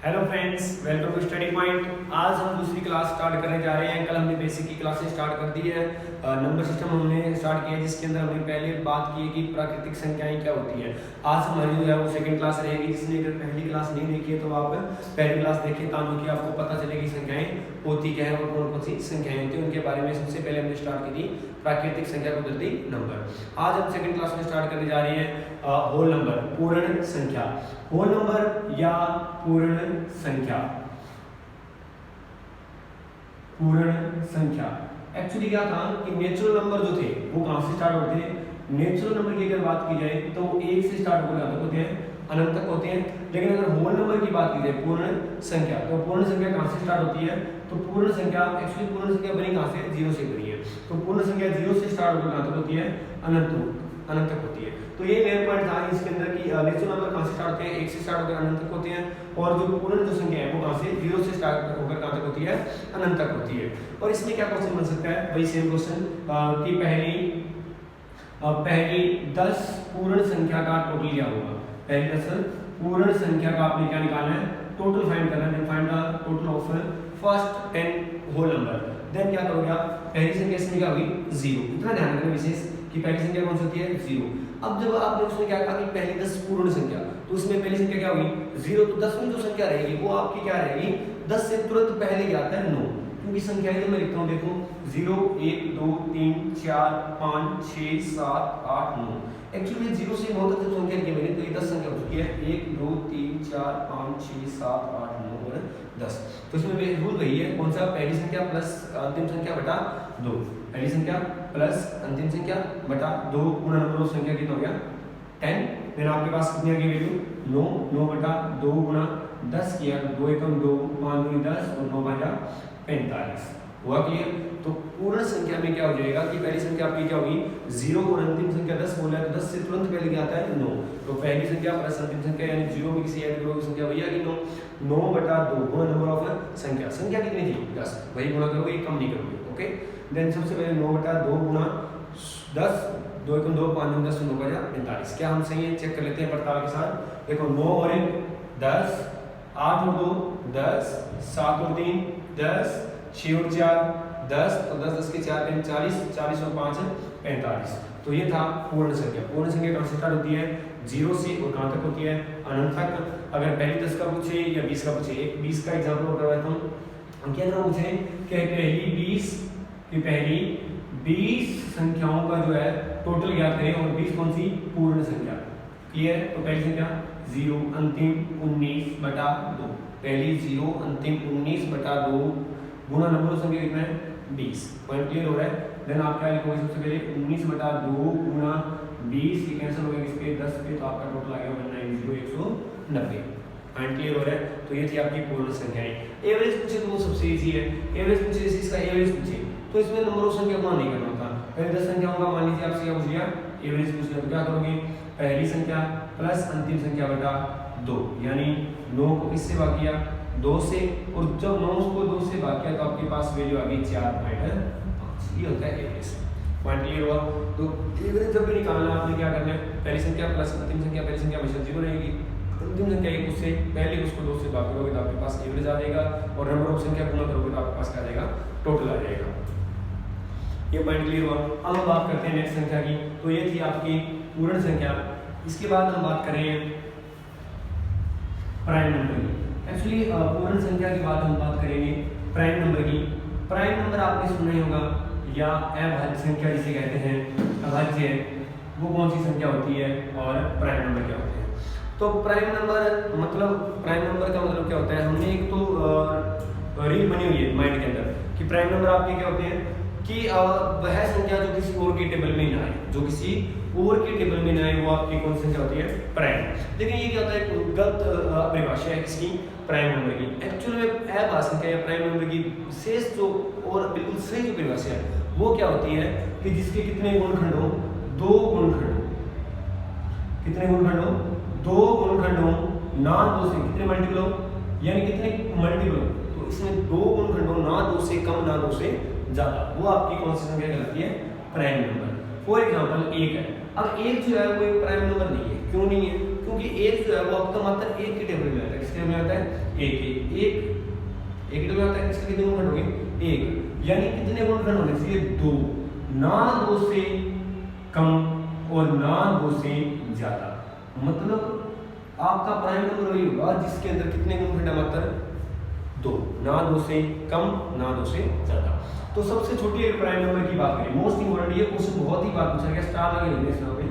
Hello friends, welcome to study point. आज हम दूसरी क्लास स्टार्ट करने जा रहे हैं। कल हमने बेसिक की क्लासेस स्टार्ट कर दी है। नंबर सिस्टम हमने स्टार्ट किया है, जिसके अंदर हमने पहले बात की है कि प्राकृतिक संख्याएं क्या होती हैं। आज हमारी जो है वो सेकंड क्लास रहेगी। जिसने अगर पहली क्लास नहीं देखी है तो आप पहली क्लास देखिए, ताकि आपको पता चले कि संख्याएं होती क्या है और कौन कौन सी संख्याएं होती हैं उनके बारे में। सबसे पहले हमने स्टार्ट की थी प्राकृतिक संख्या को कुदरती नंबर। आज हम सेकंड क्लास में स्टार्ट करने जा रहे हैं होल नंबर, पूर्ण संख्या। होल नंबर या पूर्ण संख्या, पूर्ण संख्या एक्चुअली क्या था कि नेचुरल नंबर जो थे वो कहां से स्टार्ट होते हैं। नेचुरल नंबर की अगर बात की जाए तो वो एक से स्टार्ट होते हैं, अनंत तक होते हैं। लेकिन अगर होल नंबर की बात की जाए, पूर्ण संख्या, तो पूर्ण संख्या कहां से स्टार्ट होती है। तो पूर्ण संख्या एक्चुअली पूर्ण संख्या बनी कहां से, जीरो से बनी है। तो पूर्ण संख्या जीरो से स्टार्ट होकर कहां तक होती है, अनंत तक होती है। तो ये मेन पॉइंट था इसके अंदर कि नेचुरल नंबर कहां से स्टार्ट होते हैं, एक से स्टार्ट होकर अनंत तक होते हैं। और जो पूर्ण जो संख्या है वो कहां से, जीरो से स्टार्ट होकर कहां तक होती है, अनंत तक होती है। और इसमें क्या क्वेश्चन बन सकता है, वही सेम क्वेश्चन कि पहली 10 पूर्ण संख्या का टोटल क्या होगा। पहली 10 पूर्ण संख्या का आपने क्या निकालना है, टोटल फाइंड करना है। Find the total of first 10 whole number. Then क्या करोगे आप, पहली संख्या इसमें क्या होगी, 0। इतना ध्यान रखना विशेष कि पहली संख्या कौन सी होती है, 0। अब जब आपने उसमें क्या कहा कि पहली 10 पूर्ण संख्या, तो उसमें पहली संख्या क्या होगी, 0। तो 10वीं जो संख्या रहेगी वो आपकी क्या रहेगी, 10 से तुरंत पहले क्या आता है, 9। क्योंकि संख्याएं जो मैं लिखता हूँ देखो, 0 1 2 3 4 5 6 7 8 9। एक्चुअली 0 से 9 तक जब संख्या लिखी मैंने तो ये 10 संख्या हो चुकी है, 1 2 3 4 5 6 7 8 9 और 10। तो इसमें रूल वही है, कौन सा, पहली संख्या प्लस अंतिम संख्या बटा 2। पहली संख्या प्लस अंतिम संख्या बटा 2 गुणा नंबर ऑफ संख्या कितना हो गया, 10। फिर आपके पास कितनी आ गई वैल्यू, 9। 9 बटा 2 गुणा 10 किया, 2 एकम 2, 5 दूनी 10 और 9 बटा 45। हुआ क्लियर। तो पूर्ण संख्या में क्या हो जाएगा कि पहली संख्या आपकी क्या होगी, 0 और अंतिम संख्या 10 बोला है, तो 10 से तुरंत पहले क्या आता है, 9। तो पहली संख्या प्लस अंतिम संख्या यानी 0 में किसी ऐड करोगे संख्या वही आ गई 9। 9 बटा 2 गुणा नंबर ऑफ संख्या, संख्या कितनी थी, 10, वही गुणा करोगे, कम नहीं करोगे। ओके, देन सबसे पहले 9 बटा 2 गुणा 10, 2 एकम 2, 5 दूनी 10, 9 बजा 45। क्या हम सही है, चेक कर लेते हैं पड़ताल के साथ। देखो 9 और 1 10, 8 और 2 10, 7 और 3 10, 6 और 4 10, तो 10 10 के 4 40, 40 और 5 45। तो ये था पूर्ण संख्या। पूर्ण संख्या कहां से स्टार्ट होती है, 0 से और कहां तक होती है, अनंत तक। अगर पहली 10 का पूछे या 20 का पूछे, एक 20 का एग्जांपल करवाता हूं। हम क्या ना पूछे कि पहली 20 संख्याओं का जो है टोटल ज्ञात करें, और 20 कौन सी, पूर्ण संख्या। क्लियर। तो पहली संख्या 0 अंतिम 19 बटा 2, पहली 0 अंतिम 19 बटा 2 गुणा नंबर ऑफ संख्या कितना है, 20। पॉइंट क्लियर हो रहा है। देन आप क्या लिखोगे, सबसे पहले 19 बटा 2 गुणा 20, ये कैंसिल हो गया किसके, 10 पे, तो आपका टोटल आ गया 190। पॉइंट क्लियर हो रहा है। तो ये थी आपकी पूर्ण संख्याएं। एवरेज पूछे तो वो सबसे इजी है। एवरेज पूछे, जैसे इसका एवरेज पूछे तो इसमें नंबर ऑफ संख्या को नहीं करना होता। पहले 10 संख्याओं का मान लीजिए आपसे क्या पूछ लिया, एवरेज पूछ लिया, तो क्या करोगे, पहली संख्या प्लस अंतिम संख्या बटा 2, यानी 9 को किससे भाग किया, 2 से, और जब 9 को 2 से भाग किया तो आपके पास वैल्यू आ गई 4.5। ये होता है एवरेज। पॉइंट क्लियर हुआ। तो एवरेज जब भी निकालना है आपने क्या करना है, पहली संख्या प्लस अंतिम संख्या, पहली संख्या हमेशा 0 रहेगी, अंतिम संख्या एक उससे पहले उसको 2 से भाग करोगे तो आपके पास एवरेज आ जाएगा, और नंबर ऑफ संख्या गुणा करोगे तो आपके पास क्या आ जाएगा, टोटल आ जाएगा। ये पॉइंट क्लियर हुआ। अब हम बात करते हैं नेक्स्ट संख्या की। तो ये थी आपकी पूर्ण संख्या। इसके बाद हम बात करें प्राइम नंबर की। एक्चुअली पूर्ण संख्या के बाद हम बात करेंगे प्राइम नंबर की। प्राइम नंबर आपने सुना ही होगा, या अभाज्य संख्या जिसे कहते हैं, अभाज्य वो कौन सी संख्या होती है, और प्राइम नंबर क्या होते हैं। तो प्राइम नंबर मतलब, प्राइम नंबर का मतलब क्या होता है, हमने एक तो रील बनी हुई है माइंड के अंदर कि प्राइम नंबर आपके क्या होते हैं कि वह संख्या जो किसी और के टेबल में ना आए, जो किसी और के टेबल में ना आए, वो आपकी कौन सी संख्या होती है, प्राइम। लेकिन ये क्या होता है, गलत परिभाषा है किसकी, प्राइम नंबर की। एक्चुअल में अभाज्य संख्या या प्राइम नंबर की शेष जो और बिल्कुल सही जो परिभाषा है वो क्या होती है कि जिसके कितने गुणनखंड हो, 2 गुणनखंड। कितने गुणनखंड हो, 2 गुणनखंड हो, ना 2 से, कितने मल्टीपल हो, यानी कितने मल्टीपल हो, तो इसमें 2 गुणनखंड हो, ना 2 से कम ना 2 से ज्यादा, वो आपकी कौन सी संख्या कहलाती है, प्राइम नंबर। फॉर एग्जांपल 1 है। अब 1 जो है वो एक प्राइम नंबर नहीं है। क्यों नहीं है, क्योंकि 1 जो है वो आपका मात्र 1 के टेबल में आता है। किस टेबल में आता है, एक डबल आता है, इसके कितने गुणनखंड होंगे 1, यानी कितने गुणनखंड होने चाहिए 2, ना 2 से कम और ना 2 से ज्यादा। मतलब आपका प्राइम नंबर वही होगा जिसके अंदर कितने गुणनखंड है, मात्र 2, ना 2 से कम ना 2 से ज्यादा। तो सबसे छोटी प्राइम नंबर की बात करें, मोस्ट इंपोर्टेंट, ये क्वेश्चन बहुत ही बार पूछा गया, स्टार लगे रहने इसमें पे।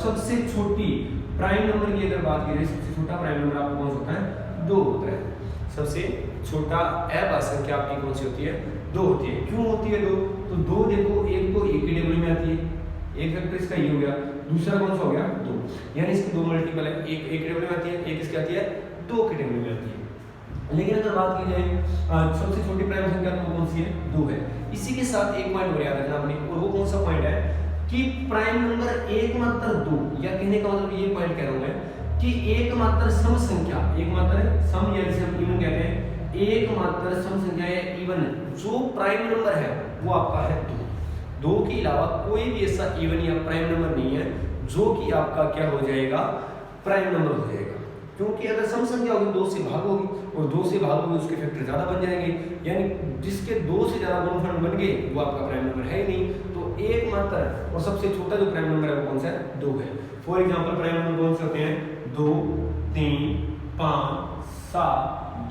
सबसे छोटी प्राइम नंबर की अगर बात करें, सबसे छोटा प्राइम नंबर आपको कौन सा होता है, 2 होता है। सबसे छोटा अभाज्य संख्या आपकी कौन सी होती है, 2 होती है। क्यों होती है 2? तो 2 देखो, एक तो एक ही टेबल में आती है, एक फैक्टर इसका ये हो गया, दूसरा कौन सा हो गया 2, यानी इसके 2 मल्टीपल है, एक टेबल में आती है, एक इसकी आती है 2 के टेबल में आती है। लेकिन अगर बात की जाए सबसे छोटी प्राइम संख्या तो कौन सी है, 2 है। इसी के साथ एक पॉइंट और याद रखना आपने, और वो कौन सा पॉइंट है कि प्राइम नंबर एकमात्र 2, या कहने का मतलब ये पॉइंट कह रहा हूं मैं कि एकमात्र सम संख्या, एकमात्र सम या जिसे हम इवन कहते हैं, एकमात्र सम संख्या या इवन जो प्राइम नंबर है वो आपका है 2 के अलावा कोई भी ऐसा इवन या प्राइम नंबर नहीं है जो कि आपका क्या हो जाएगा, प्राइम नंबर हो जाएगा। क्योंकि अगर सम संख्या होगी 2 से भाग होगी, और 2 से भाग होगी उसके फैक्टर ज्यादा बन जाएंगे, यानी जिसके 2 से ज्यादा गुणनखंड बन गए वो आपका प्राइम नंबर है ही नहीं। तो एकमात्र और सबसे छोटा जो प्राइम नंबर है वो कौन सा है, 2 है। फॉर एग्जांपल प्राइम नंबर कौन से होते हैं, 2, 3, 5, 7,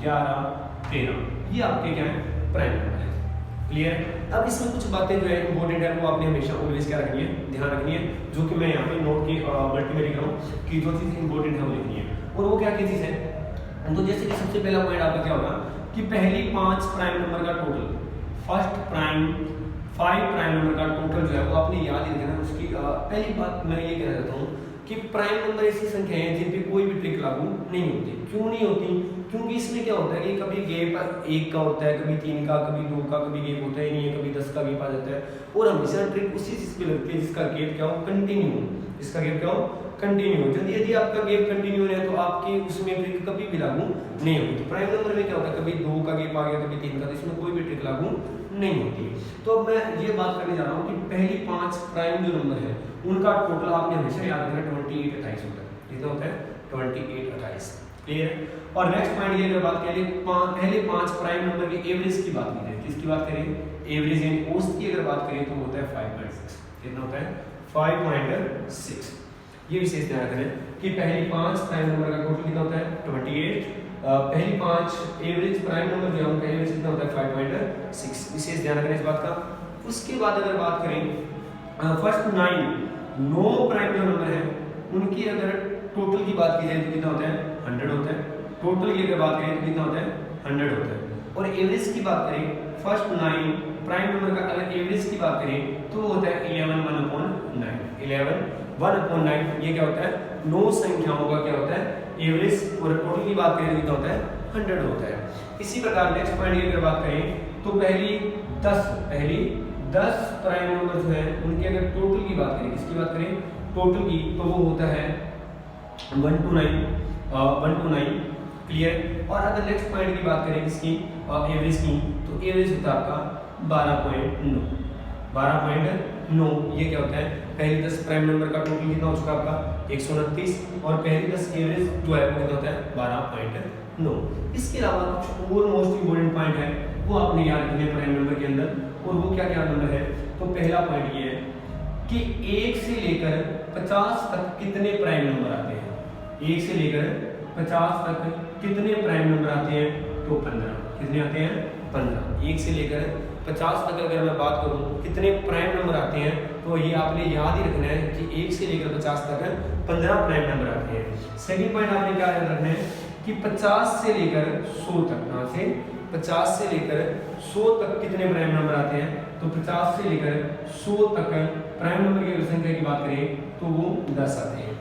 11, 13, ये आपके क्या है, प्राइम नंबर है। क्लियर? अब इसमें कुछ बातें जो है इंपॉर्टेंट है वो आपने हमेशा ऑलवेज क्या रखनी है, ध्यान रखनी है, जो कि मैं यहाँ पे नोट की मल्टी में लिख रहा हूँ कि जो चीज़ इंपॉर्टेंट है वो लिखनी है। और वो क्या चीज़ है, तो जैसे कि सबसे पहला पॉइंट आपका क्या होगा कि पहली 5 प्राइम नंबर का total, first prime 5 prime number का टोटल जो है वो आपने याद ही रखना। उसकी पहली बात मैं ये कहना चाहता हूँ कि प्राइम नंबर ऐसी संख्या है जिन पे कोई भी ट्रिक लागू नहीं होती। क्यों नहीं होती? क्योंकि इसमें क्या होता है कि कभी गैप 1 का होता है, कभी 3 का, कभी 2 का, कभी गैप होता ही नहीं है, कभी 10 का गैप आ जाता है, और हमेशा ट्रिक उसी चीज पे लगती है जिसका गैप क्या हो, कंटिन्यू, इसका गैप क्या हो, कंटिन्यू। यदि आपका गैप कंटिन्यू है तो आपकी उसमें ट्रिक कभी भी लागू नहीं होती। प्राइम नंबर में क्या होता है, कभी 2 का गैप आ गया, कभी 3 का, तो इसमें कोई भी ट्रिक लागू नहीं होती। तो अब मैं ये बात करने जा रहा हूँ कि पहली 5 प्राइम जो नंबर है उनका टोटल आपने हमेशा याद रखना 28 28 होता है। कितना होता है, 28 28। क्लियर? और नेक्स्ट पॉइंट ये अगर बात करें पहले 5 प्राइम नंबर के एवरेज की बात करें, किसकी बात करें, एवरेज यानी औसत की अगर बात करें तो होता है 5.6। कितना होता है, 5.6। ये विशेष ध्यान रखें कि पहली 5 प्राइम नंबर का टोटल कितना होता है, 28। पहली 5 एवरेज प्राइम नंबर जो है उनका एवरेज कितना होता है, 5.6। विशेष ध्यान रखें इस बात का। उसके बाद अगर बात करें फर्स्ट 9 प्राइम जो नंबर है उनकी अगर टोटल की बात की जाए तो कितना होता है, 100 होता है। टोटल की अगर बात करें तो कितना होता है, 100 होता है। और एवरेज की बात करें फर्स्ट 9 प्राइम नंबर का अगर एवरेज की बात करें तो होता है 11 1/9। 11 1/9 ये क्या होता है, 9 संख्याओं का क्या होता है एवरेज। और टोटल की बात करें तो कितना होता है, 100 होता है। इसी प्रकार नेक्स्ट पॉइंट की अगर बात करें तो पहली 10 प्राइम नंबर जो है उनकी अगर टोटल की बात करें, किसकी बात करें, टोटल की, तो वो होता है 1 to 9। क्लियर? और अगर नेक्स्ट पॉइंट की बात करें किसकी, एवरेज की, तो एवरेज होता है आपका 12.9। ये क्या होता है, पहली 10 प्राइम नंबर का टोटल कितना हो चुका आपका 129, और पहली 10 एवरेज जो है वो कितना होता है 12.9। इसके अलावा कुछ और मोस्ट इंपोर्टेंट पॉइंट है वो आपने याद रखने प्राइम नंबर के अंदर, और वो क्या क्या नंबर है। तो पहला पॉइंट ये है कि 1 से लेकर 50 तक कितने प्राइम नंबर आते हैं। 1 से लेकर 50 तक कितने प्राइम नंबर आते हैं, तो 15। कितने आते हैं, 15। 1 से लेकर 50 तक अगर मैं बात करूं कितने प्राइम नंबर आते हैं, तो ये आपने याद ही रखना है कि 1 से लेकर 50 तक 15 प्राइम नंबर आते हैं। सेकंड पॉइंट आपने क्या याद रखना है कि 50 से लेकर 100 तक, यहाँ से 50 से लेकर 100 तक कितने प्राइम नंबर आते हैं, तो 50 से लेकर 100 तक प्राइम नंबर की संख्या की बात करें तो वो 10 आते हैं।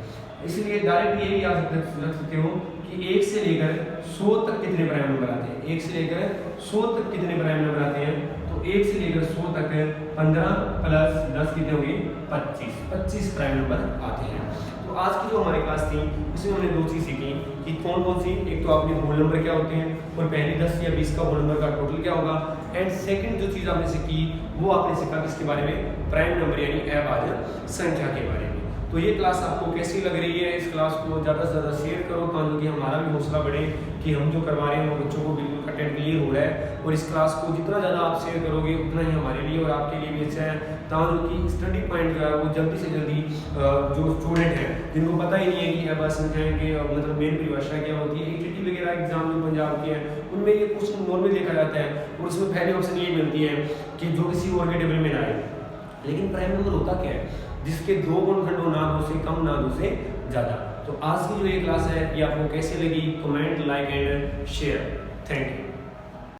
इसलिए डायरेक्ट ये भी याद रख सकते हो कि 1 से लेकर 100 तक कितने प्राइम नंबर आते हैं। 1 से लेकर 100 तक कितने प्राइम नंबर आते हैं, तो 1 से लेकर 100 तक 15 प्लस 10 कितने होंगे, 25 प्राइम नंबर आते हैं। तो आज की जो हमारी क्लास थी उसमें हमने 2 चीज़ सीखी कि कौन कौन सी, एक तो आपने होल नंबर क्या होते हैं, और पहली 10 या 20 का होल नंबर का टोटल क्या होगा, एंड सेकंड जो चीज़ आपने सीखी वो आपने सीखा किसके बारे में, प्राइम नंबर यानी अभाज्य संख्या के बारे में। तो ये क्लास आपको कैसी लग रही है? इस क्लास को ज़्यादा से ज़्यादा शेयर करो ताकि हमारा भी हौसला बढ़े कि हम जो करवा रहे हैं वो बच्चों को बिल्कुल कंटेंट क्लियर हो रहा है। और इस क्लास को जितना ज़्यादा आप शेयर करोगे उतना ही हमारे लिए और आपके लिए भी अच्छा है, ताकि स्टडी पॉइंट जो है वो जल्दी से जल्दी जो स्टूडेंट हैं जिनको पता ही नहीं है कि अब संख्याएं के मतलब मेन परिभाषा क्या होती है, ATT वगैरह एग्जाम जो पंजाब के हैं उनमें ये क्वेश्चन नॉर्मल देखा जाता है और उसमें पहले ऑप्शन ये मिलती है कि जो किसी और के टेबल में ना आए। लेकिन प्राइम नंबर होता क्या है? जिसके दो गुणनखंड हो, ना दो से कम ना दो से ज़्यादा। तो आज की जो ये क्लास है ये आपको कैसी लगी? Comment, like and share. Thank you.